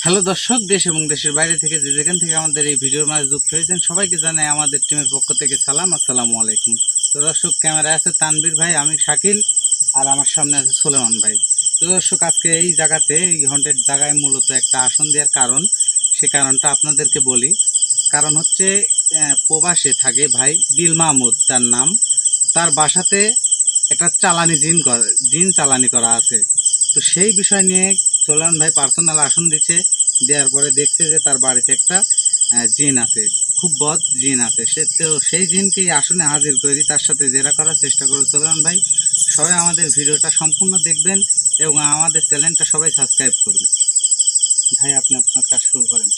Hello দর্শক, দেশ এবং দেশের বাইরে থেকে যে যেখান থেকে আমাদের এই ভিডিওর মাঝে যুক্ত হয়েছেন সবাইকে জানাই আমাদের টিমের পক্ষ থেকে সালাম, আসসালামু আলাইকুম। তো দর্শক, ক্যামেরায় আছে তানভীর ভাই, আমি শাকিল, আর আমার সামনে আছে সুলেমান ভাই। তো দর্শক, আজকে এই জায়গাতে, এই হন্টেড জায়গায় মূলত একটা আসন দেওয়ার কারণ, সে কারণটা আপনাদেরকে বলি। কারণ হচ্ছে প্রবাসে থাকে ভাই দিল মাহমুদ তার নাম। তার বাসাতে একটা জিন চালানি করা আছে। তো সেই বিষয় নিয়ে সোলান ভাই পার্সোনাল আসন দেওয়ার পরে দেখছে যে তার বাড়িতে একটা জিন আছে, খুব বদ জিন আছে। সেই জিনকে এই আসনে হাজির করে তার সাথে জেরা করার চেষ্টা করে সোলান ভাই। সবাই আমাদের ভিডিওটা সম্পূর্ণ দেখবেন এবং আমাদের চ্যানেলটা সবাই সাবস্ক্রাইব করবেন। ভাই, আপনি আপনার কাজ শুরু করেন।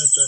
আচ্ছা,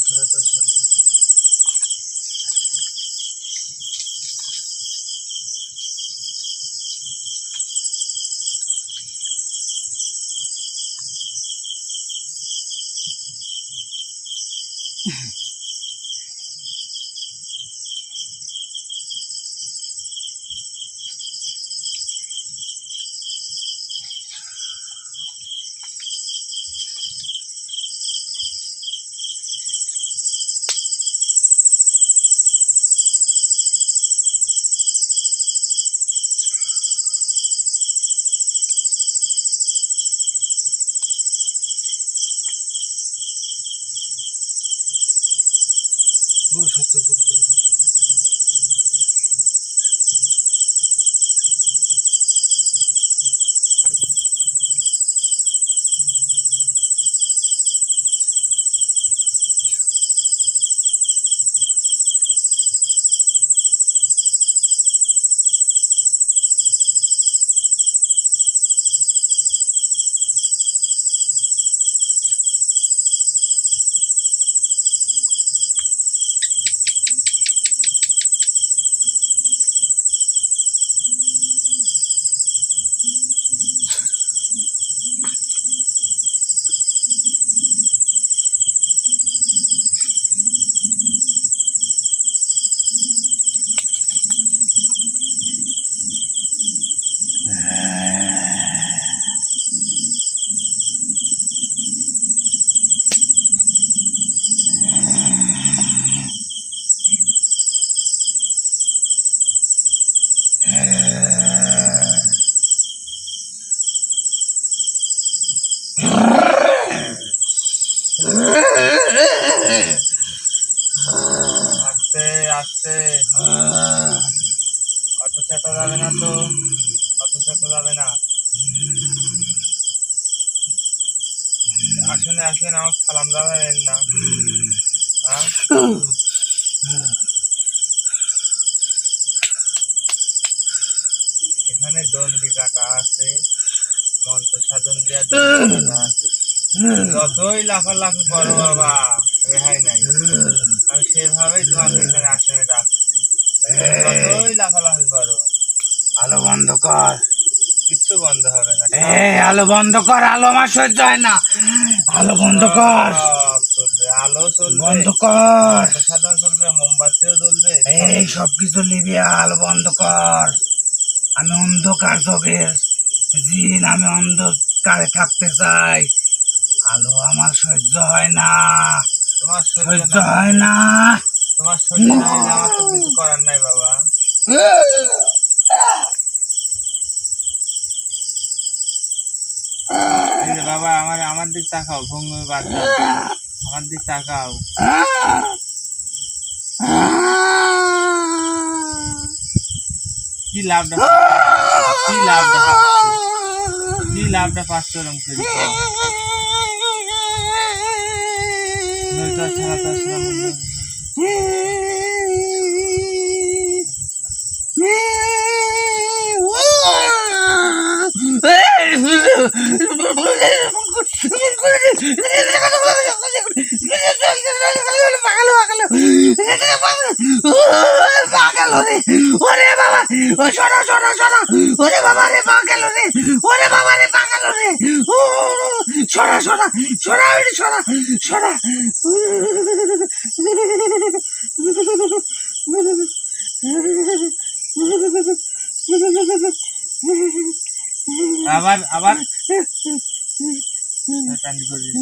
আস্তে আস্তে, অত চেপা যাবে না তো, অত চেপা যাবে না। আসলে আসলেন, আমার সালাম জানাবেন না? এখানে দণ্ডি কাটা আছে, মন্ত্র সাধন দেওয়া আছে। যতই লাফালাফি করো বাবা, রেহাই নাই। আমি সেভাবেই তোমাকে এখানে আসনে ডাকছি। যতই লাফালাফি করো। আলো বন্ধ কর। কিচ্ছু বন্ধ হবে না। আলো বন্ধ কর, আলো আমার সহ্য হয় না। আলো বন্ধ কর, চলবে, আলো চলবে, বন্ধ কর, সাধন চলবে, মোমবাতিও জ্বলবে, এই সবকিছু নিবি। আলো বন্ধ কর। আমি অন্ধকার জগের জিন, আমি অন্ধকারে থাকতে চাই। আলো আমার সহ্য হয় না, তোমার সহ্য হয় না, তোমার সহ্য হয় না। আমার তো কিছু করার নাই বাবা। বাবা, আমার দিক তাকাও, ভঙ্গি বাদ দাও, আমার দিক তাকাও। কি লাভ দেখা, কি লাভ দেখা, কি লাভটা পাচ্ছ ওরম করে নয়তো ছাড়া তো আসলাম ওরে বাবা ও শোনো শোনো শোনো ওরে বাবা রে পাগল রে ওরে বাবা রে পাগল রে শোনা শোনা শোনা শোনা শোনা আবার আবার শয়তানি করিস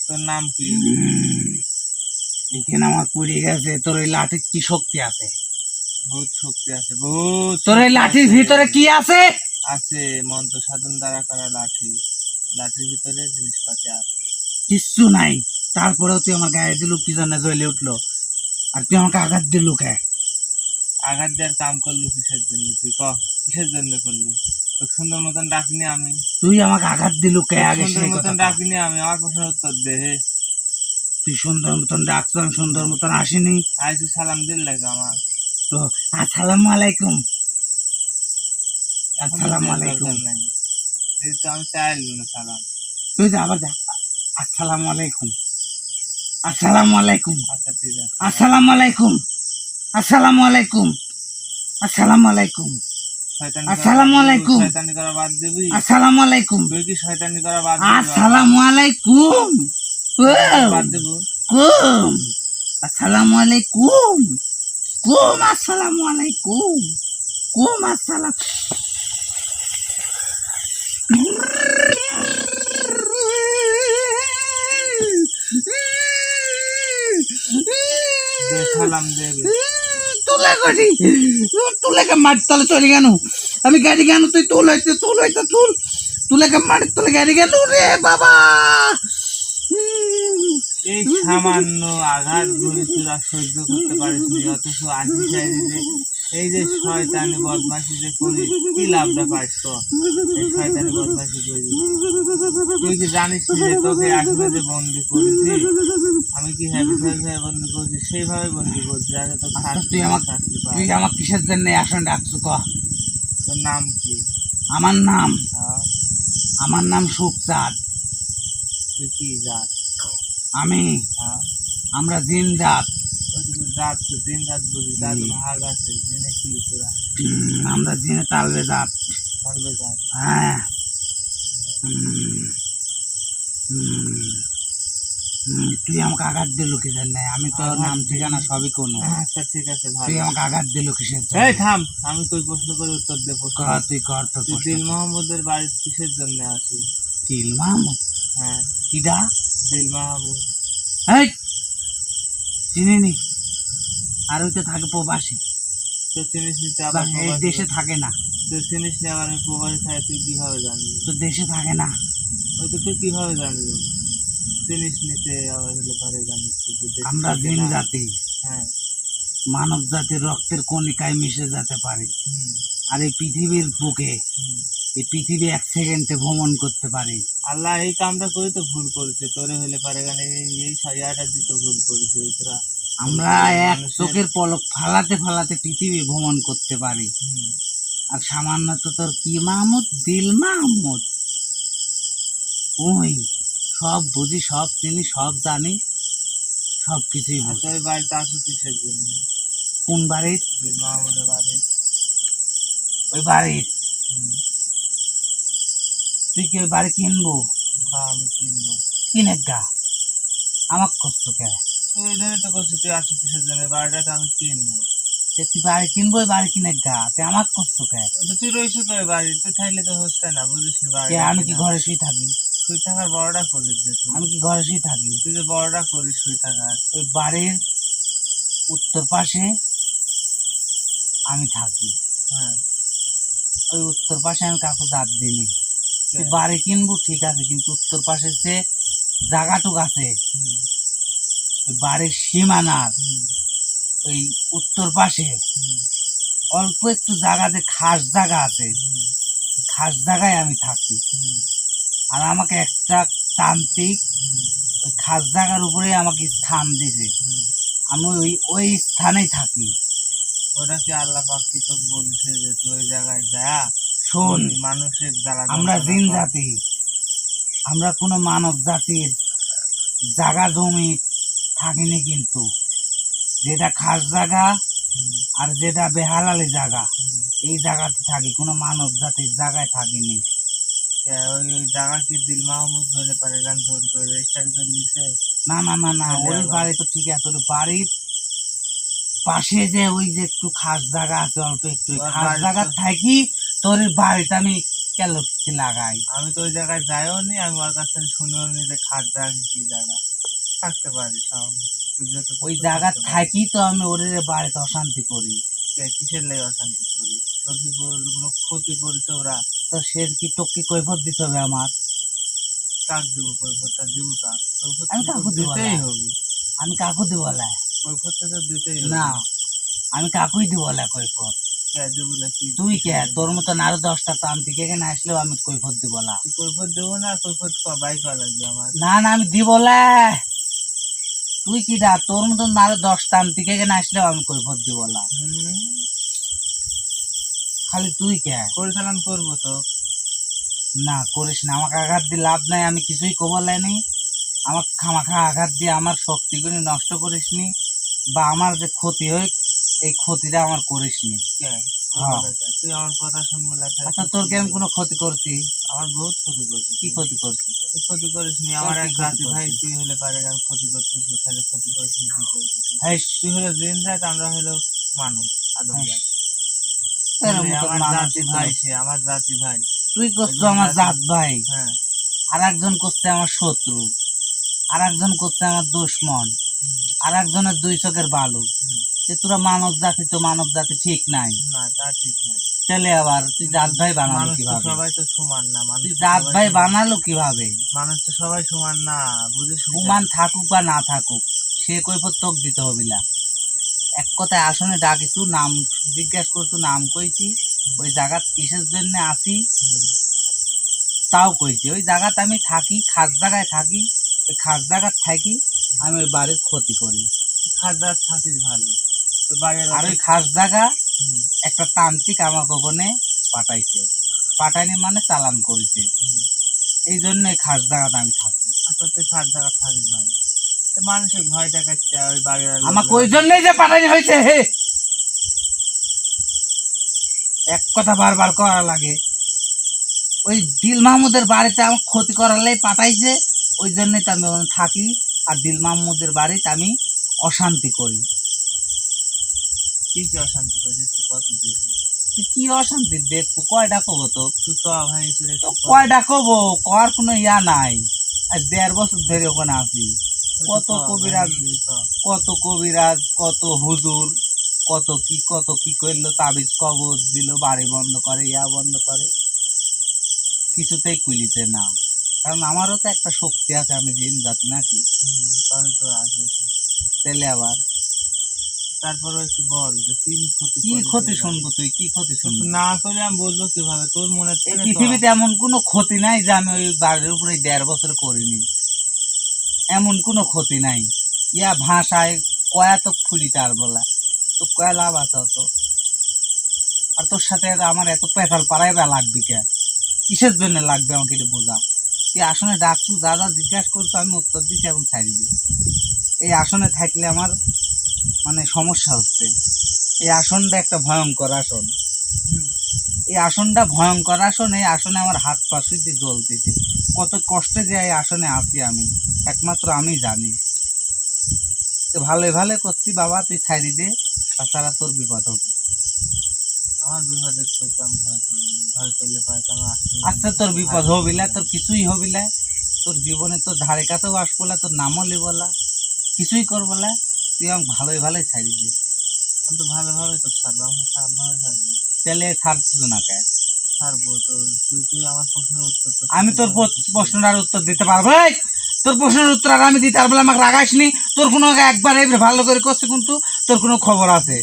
তোর নাম কি এখানে আমার পড়ে গেছে তোর ওই লাঠির কি শক্তি আছে বহুত শক্তি আছে বহুত তোর ওই লাঠির ভিতরে কি আছে আছে মন্ত্র সাধন দ্বারা করা লাঠি লাঠির ভিতরে জিনিসপাতি আছে কিচ্ছু নাই তারপরেও তুই আমার গায়ে দিলু কি জন্য জ্বলে উঠলো আর তুই আমাকে আঘাত দিলু কে আঘাত দেওয়ার কাম করলু কিসের জন্য তুই ক কিসের জন্য করলু তোকে সুন্দর মতন ডাকিনি আমি তুই আমাকে আঘাত দিলু কে আগে সুন্দর সেই মতন কথা ডাকিনি আমি আমার প্রশ্নের উত্তর দে হে তুই সুন্দর মতন ডাকছো আমি সুন্দর মতন আসিনি আইসু সালাম দিল লাগে আমার তো আসসালামু আলাইকুম এখন আসসালামু তো আলাইকুম দরকার নাই এই তো আমি চাইলু না সালাম তুই যা আবার যা আসসালামু আলাইকুম আসসালামু আলাইকুম আচ্ছা ঠিক আছে আসসালামু আলাইকুম আসসালামু আলাইকুম আসসালামু আলাইকুম আসসালামু আলাইকুম শয়তানি করা বাদ দিবি আসসালামু আলাইকুম তুই কি শয়তানি করা বাদ দিবি আসসালামু আলাইকুম বাদ দেব কুম আসসালামু আলাইকুম কুম আসসালামু আলাইকুম কুম আসসালাম দে সালাম দেবে তুলে গড়ি তুলে কে মাটি তলে চলে গেল আমি গাড়ি কেন তুই তুল হইতে তুলে কে মাটি তলে গাড়ি গেল রে বাবা এই সামান্য আঘাত গুলি তোরা সহ্য করতে পারিস নি অথচ আসি চাইনি যে এই যে শয়তানি বদমাশি যে করি কি লাভটা পাইস তো এই শয়তানি বদমাশি করি তুই কি জানিস নি যে তোকে আসলে যে বন্দি করেছি আমি কি হ্যাপি ভাবে বন্দি করছি সেইভাবে বন্দি করছি আগে তো তুই আমার কিসের জন্য আসন ডাকছু ক তোর নাম কি আমার নাম হ্যাঁ, আমার নাম সুখচাঁদ তুই কি জাত আমি হ্যাঁ আমরা জিন জাত ওই তো রাত তো দিন রাত বুঝি রাত ভাগ আছে দিনে কি তোরা আমরা জিনে তালবে জাত করবে জাত হ্যাঁ হুম, হুম, তুই আমাকে আঘাত দিল কিসের নাই আমি তো আঘাত নাম ঠিকানা সবই কোনো আচ্ছা ঠিক আছে ভালো তুই আমাকে আঘাত দিল কিসের জন্য? এই থাম আমি কই প্রশ্ন করে উত্তর দে প্রশ্ন কর তুই কর তো তুই দিল মোহাম্মদের বাড়ির কিসের জন্য আসিস তিল মাহমুদ হ্যাঁ কিডা দিল মাহমুদ এই চিনিনি আর ওই তো থাকে প্রবাসী তো চিনিস নি তো আবার এই দেশে থাকে না তো চিনিস নি আবার আমি প্রবাসী থাকে তুই কিভাবে জানলি তো দেশে থাকে না ওই তো তুই কিভাবে জানলি চিনিস নিতে আবার হলে পারে জানিস তুই যে দেশে আমরা থাকে জিন না। জাতি হ্যাঁ মানব জাতির রক্তের কণিকায় মিশে যেতে পারি হুম, আর এই পৃথিবীর বুকে হুম। এই পৃথিবী 1 সেকেন্ডে ভ্রমণ করতে পারি আল্লাহ এই কামটা করে তো ভুল করেছে তোরে হলে পারে গান এই সাইয়াটা দিতে ভুল করেছে তোরা আমরা এক চোখের পলক ফালাতে ফালাতে পৃথিবী ভ্রমণ করতে পারি হুম, আর সামান্য তো তোর কি মাহমুদ দিল মাহমুদ ওই সব বুঝি সব চিনি সব জানি সব কিছুই বুঝি আচ্ছা ওই বাড়িতে আসো কিসের জন্য কোন বাড়ির দিল মাহমুদের বাড়ি ওই বাড়ির হুম, তুই কি ওই বাড়ি কিনবো হ্যাঁ আমি কিনবো কিনে গা আমার কষ্ট কে তুই এই জন্য তো করছিস তুই আসো কিসের জন্য বাড়িটা তো আমি কিনবো তুই বাড়ি কিনবো ওই বাড়ি কিনে গা তুই আমার কষ্ট কে ও তো তুই রয়েছিস তো ওই বাড়ি তুই থাকলে তো হচ্ছে না বুঝিস না বাড়ি আমি কি ঘরে শুয়ে থাকি শুই থাকার বড়টা করিস যে তুই আমি কি ঘরে শুয়ে থাকি তুই যে বড়টা করিস শুই থাকার ওই বাড়ির উত্তর পাশে আমি থাকি হ্যাঁ ওই উত্তর পাশে আমি কাকু জাত দিইনি তুই বাড়ি কিনবো ঠিক আছে কিন্তু উত্তর পাশের যে জায়গাটুক আছে হুম, ওই বাড়ির সীমানার হুম, ওই উত্তর পাশে হুম, অল্প একটু জায়গা, যে খাস জায়গা আছে, হুম, খাস জায়গায় আমি থাকি। হুম, আর আমাকে একটা তান্ত্রিক হুম, ওই খাস জায়গার উপরে আমাকে স্থান দিয়েছে, হুম। আমি ওই ওই স্থানেই থাকি। ওটা কি আল্লাহ পাক কি তো বলছে যে তুই ওই জায়গায় যা, শোন, তুই মানুষের দ্বারা আমরা যন্ত্রণা জিন কর। জাতি, আমরা কোনো মানব জাতির জায়গা জমি থাকিনি, কিন্তু যেটা খাস জায়গা হুম, আর যেটা বেহালালি জায়গা, হুম। এই জায়গাতে থাকি, কোনো মানব জাতির জায়গায় থাকিনি। ওই জায়গা কি দিল মাহমুদ ধরে পারে গান জোর করে রেজিস্টার করে নিছে? না না না না, তাহলে ওর আবার- বাড়ি তো ঠিক আছে, ওর বাড়ির পাশে যে ওই যে একটু খাস জায়গা আছে, অল্প একটু ওই ওর খাস বাড়ি জায়গা তো- থাকি, তোর বাড়িতে আমি কেন লাগাই। আমি তো ওই জায়গায় যাইও নি, আমি ওর কাছ থেকে শুনেও নি যে খাট জায়গা কি জায়গা থাকতে পারি সব। তুই যেহেতু ওই তো জায়গা থাকতে পারিস। থাকি তো আমি ওর বাড়িতে অশান্তি করি। কিসের লেগে অশান্তি করি? তোর কি কোনো ক্ষতি করেছে ওরা? তো সে কি তোকে কৈফত দিতে হবে আমার? কাক দিব কৈফতটা দিব কাক? কৈফত আমি তো কাকু দিব দিতেই না। হবে। আমি কাকু দিব না। কৈফতটা তো দিতেই হবে। না, আমি কাকুই দিব না কৈফত। কে দিব না? তুই কে? তোর মতন আরো 10টা তান্ত্রিক এখানে আসলেও আমি কৈফত দিব না। তুই কৈফত দেবো না? কৈফত বাই করা লাগবে আমার। না না, আমি দিব না। তুই কি দা? তোর মতন আরো 10 তান্ত্রিক এখানে আসলেও আমি কৈফত দিব না। হুম, খালি তুই কে? পরিচালন করবো তো। না করিস না, আমাকে আঘাত দিয়ে লাভ নাই, আমি কিছুই কব লাইনি। আমাকে খামাখা আঘাত দিয়ে আমার শক্তিগুলি নষ্ট করিসনি, বা আমার যে ক্ষতি হয় এই ক্ষতিটা আমার করিসনি। কে? হ্যাঁ। তুই আমার কথা শুনবো লেখা। আচ্ছা, তোর কি আমি কোনো ক্ষতি করছি? আমার বহুত ক্ষতি করছিস। কি ক্ষতি করছি? তুই ক্ষতি করিস নি। তোর আমার কি এক ক্ষতি জাতি ভাই, করছি? তুই হলে পারে আমি ক্ষতি করতেছিস, তাহলে ক্ষতি করিস নি, কি করিস তুই? হেই, তুই হলো জিন জাত, আমরা হলো মানুষ আদম হ্যাঁ। জাত। তোর তাহলে মতন আমার মানুষ জাতি তো। ভাই, সে আমার জাতি ভাই। তুই করছো আমার জাত ভাই, হ্যাঁ। আর একজন করছে আমার শত্রু, আর একজন করছে আমার দুশমন, হুম, আর একজনের 2 চোখের বালু। হুম। যে তোরা মানব জাতি, তো মানব জাতি ঠিক নাই, না, তা ঠিক নাই। তাহলে আবার তুই জাত ভাই বানালো মানুষ তো কিভাবে? সবাই তো সমান না। মানুষ তুই তো জাত সবাই ভাই সমান। বানালো কিভাবে? মানুষ তো সবাই সমান না, বুঝিস নি সমান কেন? থাকুক বা না থাকুক, সে কৈফত তোক দিতে হবে না। এক কথায় আসনে ডাকিছু, নাম জিজ্ঞাসা করতু, নাম কইছি, ওই জায়গা কিসের জন্য আসি হুম। তাও কইছি। ওই জায়গাতে আমি থাকি, খাস জায়গায় থাকি, ওই খাস জায়গার থাকি আমি ওই বাড়ির ক্ষতি করি। তুই খাদ্যার থাকিস ভালো। তোর বাড়ির আর ওই খাস জায়গা হুম, একটা তান্ত্রিক আমাকে ওখানে পাঠাইছে, পাঠায়নি মানে চালান করেছে, হুম। এই জন্য এই খাস জায়গাতে আমি থাকি। আচ্ছা, তুই খাদ্যার থাকিস ভালো। তো মানুষের ভয় দেখাচ্ছে ওই বাড়ির আমাকে ওই জন্যই যে পাঠানি হয়েছে, হে, এক কথা বারবার করা লাগে। ওই দিল মাহমুদের বাড়িতে আমার ক্ষতি করালেই পাঠাইছে, ওই জন্যই তো আমি ওখানে থাকি, আর দিল মাহমুদের বাড়িতে আমি অশান্তি করি। কি কি অশান্তি করছিস একটু কত দেখি। তুই কি অশান্তি দেখবো? কয়টা কবো তো? তুই ক ভাই, তুই তো একটু ক। কয়টা কবো? কর কোনো ইয়া নাই। আজ 1.5 বছর ধরে ওখানে আছি। একটু কত ক, কবিরাজ, ভাই, তুই ক। কত কবিরাজ, কত হুজুর, কত কি করলো, তাবিজ কবজ দিল, বাড়ি বন্ধ করে, ইয়া বন্ধ করে, কিছুতেই কুলিতে না। কারণ আমারও তো একটা শক্তি আছে, আমি জিন জাতি নাকি? হুম, তাহলে তো আছে একটু। তাহলে আবার তারপরে একটু বল যে কি ক্ষতি কি করেছে ক্ষতি ওরা। শুনবো? তুই কি ক্ষতি একটু শুনবো? না করলে আমি বলবো কিভাবে? তোর মনে এই থেকে তো। পৃথিবীতে এমন কোনো ক্ষতি নাই যে আমি ওই বাড়ির উপরে 1.5 বছর করিনি। এমন কোনো ক্ষতি নাই। ইয়া ভাষায় কয়া তো খুলি তার বলা, তো কয়া লাভ আছে অত? আর তোর সাথে আমার এত পেশাল পাড়াই বা লাগবে কে? কিসের জন্য লাগবে আমাকে এটা বোঝা। তুই আসনে ডাকছু, যা যা জিজ্ঞাসা করতো আমি উত্তর দিচ্ছি, এখন ছাড়ি দে। এই আসনে থাকলে আমার মানে সমস্যা হচ্ছে। এই আসনটা একটা ভয়ঙ্কর আসন। হুম, এই আসনটা ভয়ঙ্কর আসন। এই আসনে আমার হাত পা সুইতে জ্বলতেছে। কত কষ্টে যে এই আসনে আছি আমি, একমাত্র আমি জানি। তো ভালোই ভালো করছি বাবা, তুই ছাড়ি দে, তাছাড়া তোর বিপদ হবে। আমার বিপদে করতাম ভয় করি, ভয় করলে পারে তো আমি আসলে আচ্ছা, তোর বিপদ হবিলা, তোর কিছুই হবিলা, তোর জীবনে তোর ধারে কাছেও আসবলা, তোর নামও লিবলা, কিছুই করবলা, তুই আমাকে ভালোই ভালোই ছাড়ি দে। আমি তো ভালোভাবে তো ছাড়বো, আমি খারাপ ভাবে ছাড়বো। তাহলে ছাড়ছিস না কে? ছাড়বো তো। তুই তুই আমার প্রশ্নের উত্তর তো আমি তোর প্রশ্নটার উত্তর দিতে পারবো? এই, তোর প্রশ্নের উত্তর আর আমি দিতে পারবো না, আমাকে রাগাইস নি। তোর কোনো একবার এবার ভালো করে করছে, কিন্তু তোর কোনো খবর আছে?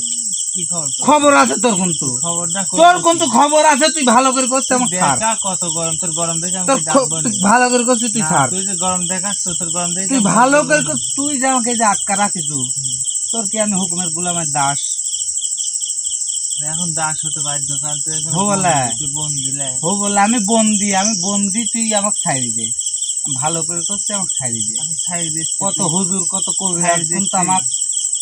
কি খবর করছিস? খবর আছে তোর কিন্তু, খবরটা তোর কিন্তু খবর আছে, তুই ভালো করে করছিস আমাকে ছাড়। দেখা কত গরম, তোর গরম দেখে আমি তোর ডাকবো তুই নি। ভালো করে করছিস, তুই না, ছাড়। তুই যে গরম দেখাচ্ছ, তোর গরম দেখে তুই আমি ভালো ডাকবো করে নি। করছিস, তুই যে আমাকে যে আটকা রাখিস, তোর কি আমি হুকুমের গোলামের দাস? এখন দাস হতে বাধ্য, কারণ তুই এখন হো বলে। তুই বোন দিলে। ও বলে আমি বন্দি, তুই আমাকে ছাড়ি দে। ভালো করে করছিস, আমাকে ছাড়ি দে। আচ্ছা ছাড়ি দিস কত হুজুর, কত কবিরাজ ছাড়ি দিস কিন্তু তুই। আমার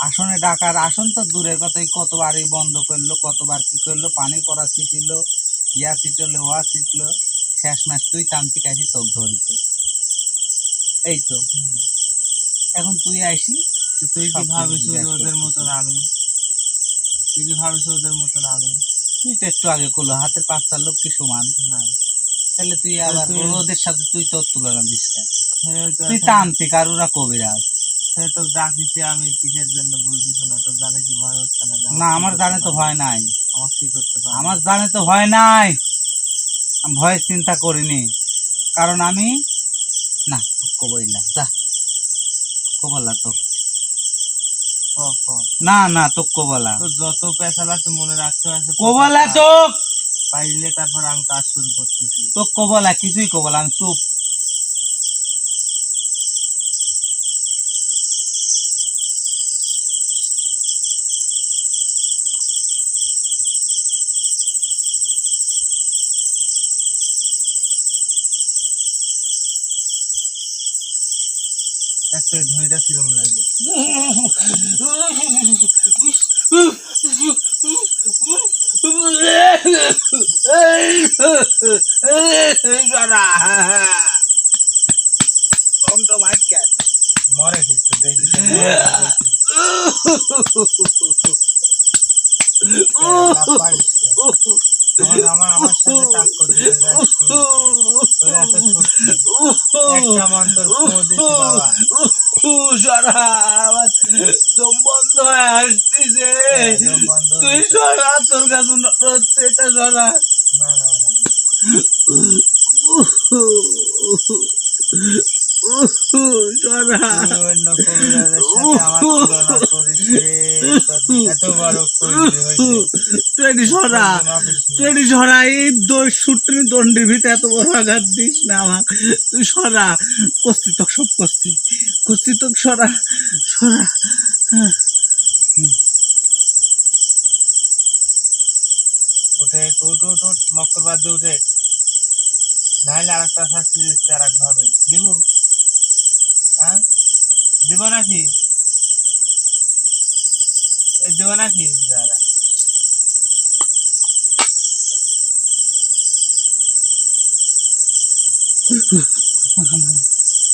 আসনে ডাকার, আসন তো দূরের কথা, এই কতবারই বন্ধ করলো, কতবার কি করলো, পানি পড়া ছিটিল, ইয়া ছিটলো, ওয়া ছিটলো, শেষ মাস তুই তান্ত্রিক আসি তোকে ধরিতে। এই তো এখন তুই আইসি, তো তুই কি সব কিছু ভাবিস জিজ্ঞাসা ওদের করতেছি। মতন আমি? তুই কি ভাবিস ওদের মতন আমি? তুই তো একটু আগে করলো হাতের পাঁচটা লোক কি সমান, না, তাহলে তুই তাহলে আবার তুই- ওদের সাথে তুই তোর তুলনা দিস কেন? তুই তুই তান্ত্রিক আর ওরা কবিরাজ। তো ডাকিস আমি কিসের জন্য বুঝছিস না? তোর জানে কি ভয় হচ্ছে না? যে না, কি আমার করতে জানে তো পারবো? ভয় নাই, আমার কি করতে পারবো? আমার জানে তো ভয় নাই, আমি ভয়ের চিন্তা করিনি, কারণ আমি না কবই না, যা কবলা তো, ক, ক। না না তো কবলা, তোর যত পেশাল আছে মনে রাখতে আছে, কবলা তো, পাইলে তারপর আমি কাজ শুরু করতেছি। তো কবলা কিছুই কবলা, আমি চুপ। একটা ধইটা কিরম লাগে? মরে কিন্তু দেখি তো মরে দেখি। লাভ পারিস কে? আমার সাথে টাক করতে যাস তুই। তোর এত শক্তি, একটা মন্তর ফু দিছি বাবা। সরা আমার দম বন্ধ হয়ে আসতেছে, দম বন্ধ হয়ে তুই গেছে। সরা, তোর কাছে হচ্ছে এটা সরা। না না না, সরা তুই অন্য কবিরাজের সাথে আমার তুলনা করিস রে। তোর এত বড় কবির হয়েছে, তুই সরা, কবির মাপিস নি। তুই সরা, এই সুটনি দণ্ডের ভিতরে এত বড় আঘাত দিস না আমার, তুই সরা, কস্তি তো সব কস্তি তো সরা, সরা। উঠে উঠ উঠ উঠ, মক্কর বাদ দিয়ে উঠে, নাহলে আর একটা শাস্তি দিচ্ছে আর এক ভাবে দিব। হ্যাঁ দিব নাকি? এই দিব নাকি? দাঁড়া।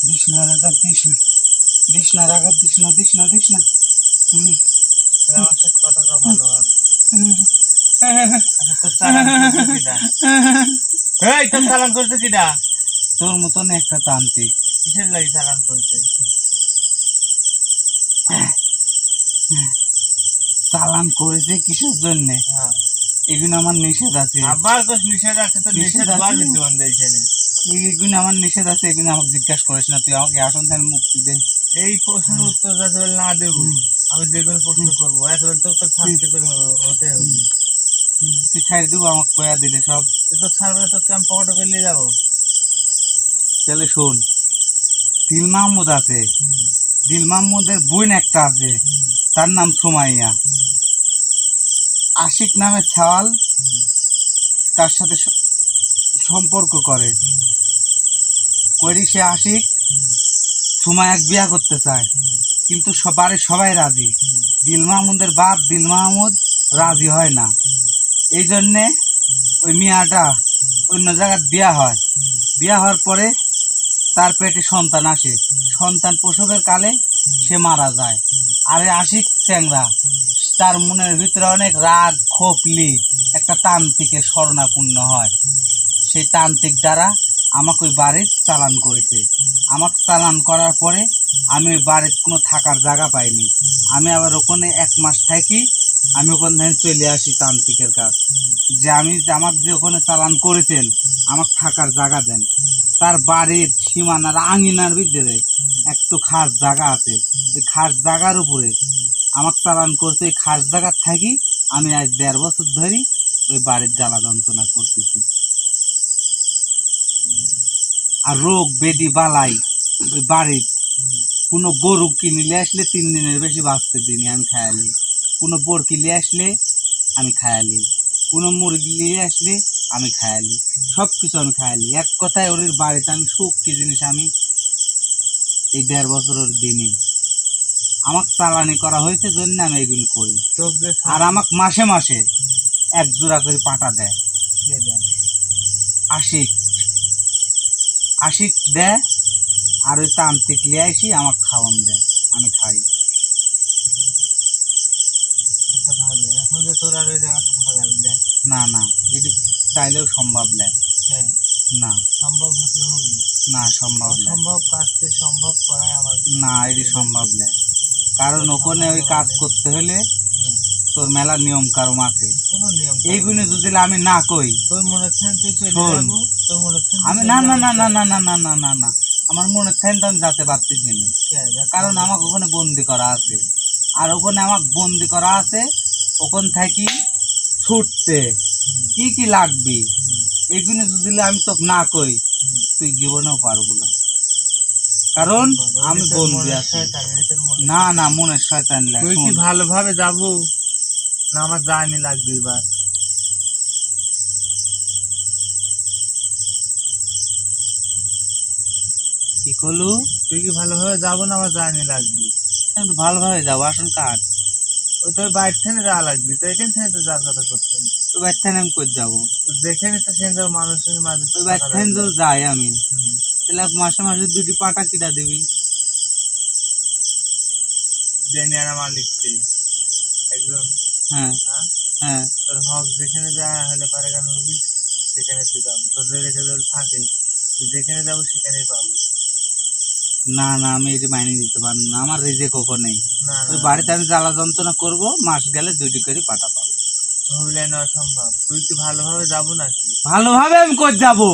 দিস না আঘাত দিস না, দিস না আঘাত দিস না, দিস না, দিস না। এরা আমার সাথে কতটা ভালো হবে। আচ্ছা, তোর চালান করছে কিডা? তোর মতন একটা তান্ত্রিক। কিসের লাগি চালান করছে? চালান করেছে কিসের জন্য, হ্যাঁ, এগুলো আমার নিষেধ আছে, আবার কোস নিষেধ আছে? তো নিষেধ নিষেধ আছে? বার বিদ্যমান দিয়েছে না। এগুলো আমার নিষেধ আছে, এগুলো আমাকে জিজ্ঞাসা করিস না, তুই আমাকে আসন থেকে মুক্তি দে। এই প্রশ্নের উত্তর যাতে বলে না দেবো, আমি যে কোনো প্রশ্ন করবো এত বলে তোর শাস্তি করে হতে হবে। তুই ছাড় দেবো আমাকে কয়া দিলে সব। তো তোর ছাড়বে, তোকে আমি পকেটে করে নিয়ে যাবো। তাহলে শোন, দিল মাহমুদ আছে, দিল মাহমুদের বোন একটা আছে, তার নাম সুমাইয়া, আশিক নামে ছাওয়াল তার সাথে সম্পর্ক করে, করি সে আশিক সুমাইয়াকে বিয়া করতে চায়, কিন্তু বাড়ির সবাই রাজি, দিল মাহমুদের বাপ দিল মাহমুদ রাজি হয় না, এই জন্যে ওই মিয়াটা অন্য জায়গায় বিয়া হয়, বিয়া হওয়ার পরে তার পেটে সন্তান আসে, সন্তান প্রসবের কালে সে মারা যায়। আরে আশিক চ্যাংরা, তার মনের ভিতরে অনেক রাগ ক্ষোভলি একটা তান্ত্রিকের শরণাপন্ন হয়, সেই তান্ত্রিক দ্বারা আমাকে ওই বাড়ির চালান করেছে, আমাকে চালান করার পরে আমি ওই বাড়ির কোনো থাকার জায়গা পাইনি, আমি আবার ওখানে 1 মাস থাকি, আমি ওখান থেকে চলে আসি তান্ত্রিকের কাছ, যে আমি আমাকে যে ওখানে চালান করেছেন আমাকে থাকার জায়গা দেন। তার বাড়ির সীমানার আঙিনার ভিতরে একটু খাস জায়গা আছে, ওই খাস জায়গার উপরে আমাকে চালান করতে, ওই খাস জায়গার থাকি আমি আজ 1.5 বছর ধরে ওই বাড়ির জ্বালা যন্ত্রণা করতেছি। আর রোগ বেদি বালাই ওই বাড়ির কোনো গরু কিনলে আসলে 3 দিনের বেশি বাঁচতে দিইনি আমি খায়ালি, কোনো বরকি নিয়ে আসলে আমি খায়ালি, কোনো মুরগি নিয়ে আসলে আমি খায়ালি, সব কিছু আমি খায়ালি। এক কথায় ওর বাড়িতে আমি সুখ কি জিনিস আমি এই 1.5 বছরের দিনই আমাকে চালানি করা হয়েছে জন্য আমি এইগুলো করি। আর আমাকে মাসে মাসে 1 জোড়া করে পাঁটা দেয়, আশিক আশিক দেয়। আর ওই তান্ত্রিক লিয়ে আসি আমাকে খাওয়ান দেয়, আমি খাই। আচ্ছা ভালো, এখন যে তোর আর ওই জায়গা থাকা যাবে না? না না এটি চাইলেও সম্ভব নয়। না সম্ভব হতে হবে না, সম্ভব নয়। অসম্ভব কাজকে সম্ভব করাই আমার না এটি সম্ভব নয়, কারণ ওখানে ওই কাজ করতে হলে তোর মেলা নিয়ম কারণ আছে। কোনো নিয়ম এইগুলো যদি আমি না কই তোর মনে হচ্ছে তুই চলে শোন, যাবো, তোর মনে হচ্ছে আমি না না না না না না না না না না আমার মনে থাকেন তো আমি যেতে পারতেছি না, কারণ আমাকে ওখানে বন্দি করা আছে। আর ওখানে আমাকে বন্দি করা আছে, ওখান থাকি ছুটতে কি কি লাগবে এইগুলো যদি আমি তোকে না কই তুই জীবনেও পারবো না, কারণ আমি বন্দি আছি। না না মনের শয়তান লাগে। তুই কি ভালোভাবে যাবো না আমার জানি লাগবে এবার? কি করলু? তুই কি ভালোভাবে যাবো না আমার জানি লাগবে? আমি তো ভালোভাবে যাবো, আসুন কাঠ ওই তোর বাইর থেকে যাওয়া লাগবে, তো এখান থেকে তো যাওয়ার কথা করছেন। ওই বাড়ি থেকে আমি কই যাবো? দেখে নিতে সেখানে মানুষের মাঝে ওই বাড়ি থেকে তো যাই আমি, হুম। তাহলে মাসে মাসে 2টি পাটা কিনা দিবি? জেনিয়ারা মালিককে একজন, হ্যাঁ হ্যাঁ হ্যাঁ তোর হক যেখানে যা হলে পারে কেন হবি সেখানে তুই যাবো, তোর রেখে যদি থাকে তুই যেখানে যাবো সেখানেই পাবো। না না আমি এটি মাইনে দিতে পারবো না, আমার রিজেক ওখানে নেই। না ওই বাড়িতে আমি জ্বালা যন্ত্রণা করবো, মাস গেলে 2টি করে পাটা পাবো। হবিলাই না অসম্ভব। তুই কি ভালোভাবে যাবো নাকি? ভালোভাবে আমি কই যাবো?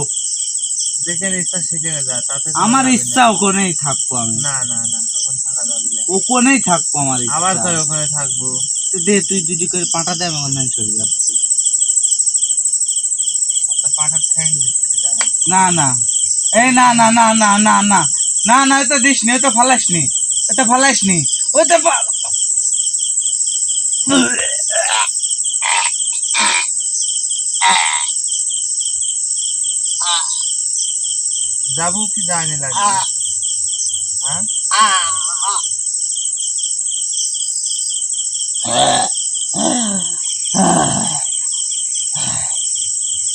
যেখানে ইচ্ছা সেখানে যা, তাতে আমার ইচ্ছা ওখানেই থাকবো আমি। না না না ওখানে থাকা যাবে না, ওখানেই থাকবো আমার আবার ইচ্ছা। তোর ওখানে থাকবো। তো দে তুই 2টি করে পাটা দে, আমি ওখানে চলে যাচ্ছি। আচ্ছা পাঠার ঠ্যাং দিচ্ছি যা। না না এই না না না না না না না না ওই তো দিস নি, ওই তো ফালাস নি, ওই তো ফালাস নি, ওই তো যাবো কি জানি লাগবে? হ্যাঁ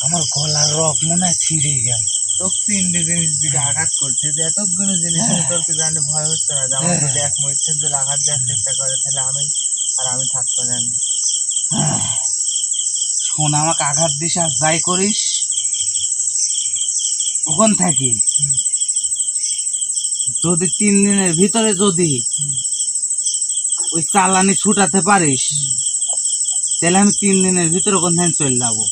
আমার গলার রক মনে হয় ছিঁড়ে গেল। তোর 3টে জিনিস দিকে আঘাত করছে, যে এতগুলো জিনিস তোর কি জানি ভয় হচ্ছে না? আমার যদি এক মহিষের যদি আঘাত দেওয়ার চেষ্টা করে তাহলে আমি থাকবো না। শোন, আমাকে আঘাত দিস আর যাই করিস ওখান থাকি যদি 3 দিনের ভিতরে যদি ওই চালানি ছুটাতে পারিস তাহলে আমি 3 দিনের ভিতরে ওখান থেকে চলে যাবো।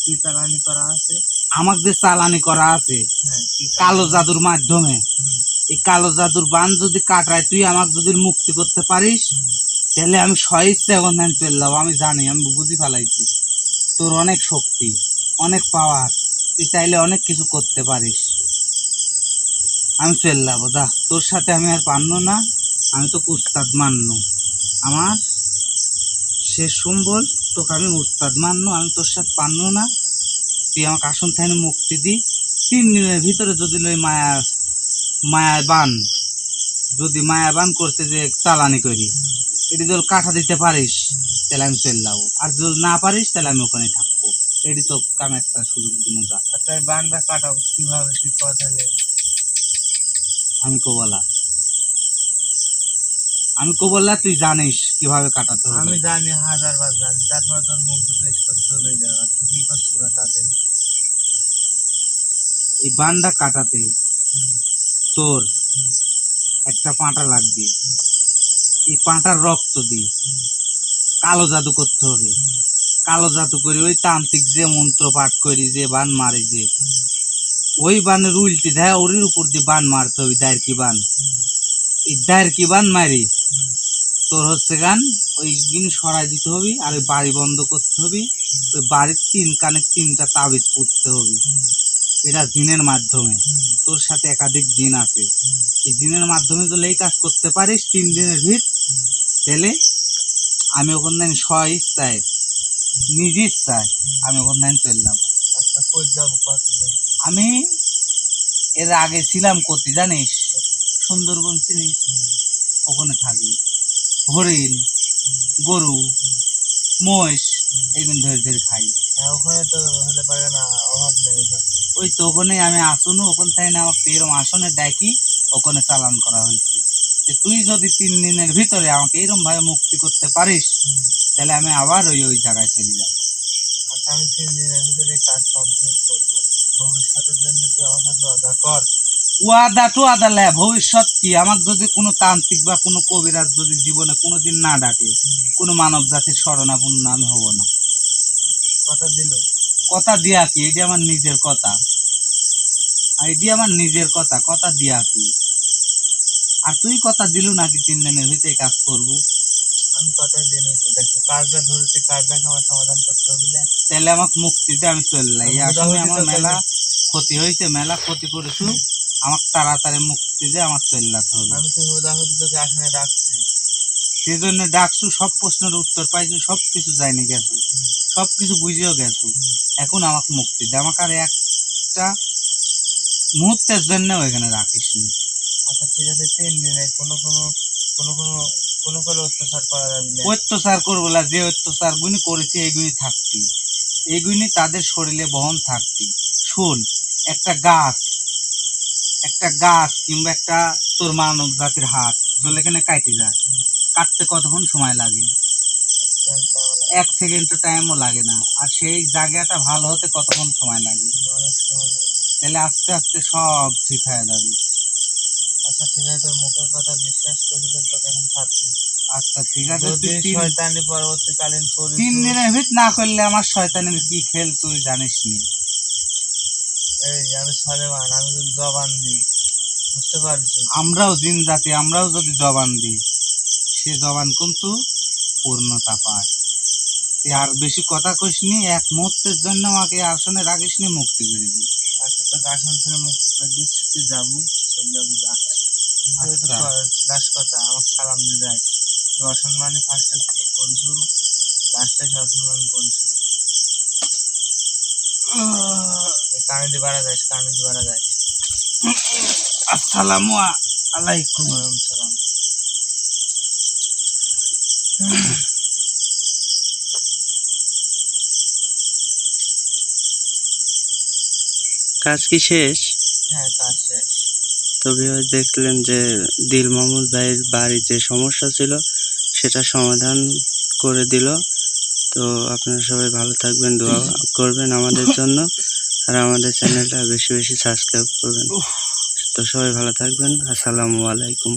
কি চালানি করা আছে? আমাকে যে চালানি করা আছে হ্যাঁ কালো জাদুর মাধ্যমে, হুম, এই কালো জাদুর বান যদি কাটায় তুই আমাকে যদি মুক্তি করতে পারিস হুম। তাহলে আমি স্বইচ্ছা ওখান থেকে চলে যাবো। আমি জানি, আমি বুঝি ফেলাইছি তোর অনেক শক্তি, অনেক পাওয়ার, তুই চাইলে অনেক কিছু করতে পারিস। আমি চলে যাবো, যা, তোর সাথে আমি আর পারনো না। আমি তো উস্তাদ মান্য, আমার শেষ সম্বল, তোকে আমি উস্তাদ মান্য, আমি তোর সাথে পারনো না। তুই আমাকে আসন থেকে মুক্তি দি। 3 দিনের ভিতরে যদি ওই মায়া বান করতে যে চালানি করি এটি যদি কাঠা দিতে পারিস তাহলে আমি চলে যাবো, আর যদি না পারিস তাহলে আমি ওখানে থাকবো। এটি তো কামে একটা সুযোগ দিন, যা। আচ্ছা এই বানটা কাটাও কিভাবে তুই কথালে? আমি কবলা তুই জানিস কিভাবে কাটাতে হবে। আমি জানি, 1000বার জানি, তারপরে তোর মুখ পেশ করতে হবে এই জায়গা। তুই কি করছো তাতে? এই বানটা কাটাতে হুম, তোর হুম, একটা পাঁটা লাগবে। এই পাঁটার রক্ত দিয়ে হুম, কালো জাদু করতে হবে। হুম, কালো জাদু করে ওই তান্ত্রিক যে মন্ত্র পাঠ করি যে বান মারে যে হুম, ওই বানের উল্টি দেয় ওর উপর দিয়ে বান মারতে হবে। দায়ের কি বান, হুম, এই দায়ের কি বান মারি হুম, তোর হচ্ছে গান ওই দিন সরাই দিতে হবে, আর ওই বাড়ি বন্ধ করতে হবে, ওই বাড়ির 3 কানে 3টা তাবিজ পুঁততে হবে। এটা জিনের মাধ্যমে, তোর সাথে একাধিক জিন আছে, এই জিনের মাধ্যমে যদি এই কাজ করতে পারিস 3 দিনের ভিত, তাহলে আমি ওখানে স্ব-ইচ্ছায় নিজ ইচ্ছায় আমি ওখানে চলে যাবো। আচ্ছা কই যাবো কতদিন? আমি এর আগে ছিলাম কোথায় জানিস? সুন্দরবন চিনিস? ওখানে থাকি। হরিণ, গরু, মহিষ এগুলো ধরে ধরে খাই। হ্যাঁ ওখানে তো হলে পারে না, অভাব নেই ওখানে। ওই তো ওখানে আমি আসুন, ওখান থেকে না আমাকে এরকম আসনে ডাকি, ওখানে চালান করা হয়েছে যে তুই যদি 3 দিনের ভিতরে আমাকে এরকম ভাবে মুক্তি করতে পারিস, তাহলে আমি আবার ওই জায়গায় চলে যাবো। আচ্ছা আমি 3 দিনের ভিতরে কাজ কমপ্লিট করবো, ভবিষ্যতের জন্য তুই আমার সাথে ওয়াদা কর। ওয়াদা টু আদা লে, ভবিষ্যৎ কি? আমার যদি কোনো তান্ত্রিক বা কোনো কবিরাজ যদি জীবনে কোনোদিন না ডাকে, কোনো মানব জাতির শরণাপন্ন আমি হব না। কথা দিল? কথা দিয়া কি? এটি আমার নিজের কথা, এটি আমার নিজের কথা, কথা দিয়া কি? আর তুই কথা দিলু নাকি 3 দিনের ভিতরে কাজ করবো? আমি কথা দিয়ে নই তো, দেখো কাজটা ধরেছি, কাজটাকে আমার সমাধান করতে হবে না? তাহলে আমাকে মুক্তিতে আমি চলে যাই। আসলে আমার মেলা ক্ষতি হয়েছে, মেলা ক্ষতি করেছু, আমাকে তাড়াতাড়ি মুক্তি দিয়ে আমার চলে যেতে হবে। আমি কি হুদাহুদি তোকে আসনে ডাকছি? সেই জন্য ডাকছু, সব প্রশ্নের উত্তর পাইছু, সব কিছু যায়নি গেছো, সব কিছু বুঝেও গেছো। এখন আমাকে মুক্তি দে, আমাকে আর একটা মুহূর্তের জন্য ওইখানে রাখিস নি। আচ্ছা ঠিক আছে, 3 দিনে কোনো অত্যাচার করা যাবে না? অত্যাচার করবো না, যে অত্যাচার গুনি করেছি এইগুলি থাকতি, এইগুলি তাদের শরীরে বহন থাকতি। শোন, একটা গাছ কিংবা একটা তোর মানব জাতির হাত যদি এখানে কাটে যায়, কাটতে কতক্ষণ সময় লাগে? 1 সেকেন্ডের টাইমও লাগে না। আর সেই জায়গাটা ভালো হতে কতক্ষণ সময় লাগে? তাহলে আস্তে আস্তে সব ঠিক হয়ে যাবে। আচ্ছা ঠিক আছে, তোর মুখের কথা বিশ্বাস করি, তোকে এখন ছাড়ছি। আচ্ছা ঠিক আছে, যদি শয়তানি পরবর্তীকালীন 3 দিনের ভিত না করলে আমার শয়তানের কি খেল তুই জানিস নি। এই আমি সলেমান, আমি যদি জবান দিই, বুঝতে পারছো? আমরাও জিন জাতি, আমরাও যদি জবান দিই, সে জবান কিন্তু পূর্ণতা পায়। তুই আর বেশি কথা কইস নি, 1 মুহূর্তের জন্য আমাকে আসনে রাখিস নি, মুক্তি করে দিই। আচ্ছা তোকে আসন থেকে মুক্তি করে দিচ্ছি, তুই যাবো, চলে যাবো, যা। কিন্তু এটা লাস্ট কথা, আমাকে সালাম দিয়ে যাস। তুই অসম্মানী ফার্স্টে করছু, লাস্টে অসম্মানী করিস। কানে দিয়ে বাড়া যাস, কানে দিয়ে বাড়া যাস। আসসালামু আলাইকুম। ওয়ালাইকুম সালাম। কাজ কি শেষ? হ্যাঁ কাজ শেষ। তো ভিউয়ার্স দেখলেন যে দিল মাহমুদ ভাইয়ের বাড়ির যে সমস্যা ছিল সেটা সমাধান করে দিল। তো আপনারা সবাই ভালো থাকবেন, দোয়া করবেন আমাদের জন্য, আর আমাদের চ্যানেলটা বেশি বেশি সাবস্ক্রাইব করবেন। তো সবাই ভালো থাকবেন, আসসালামু আলাইকুম।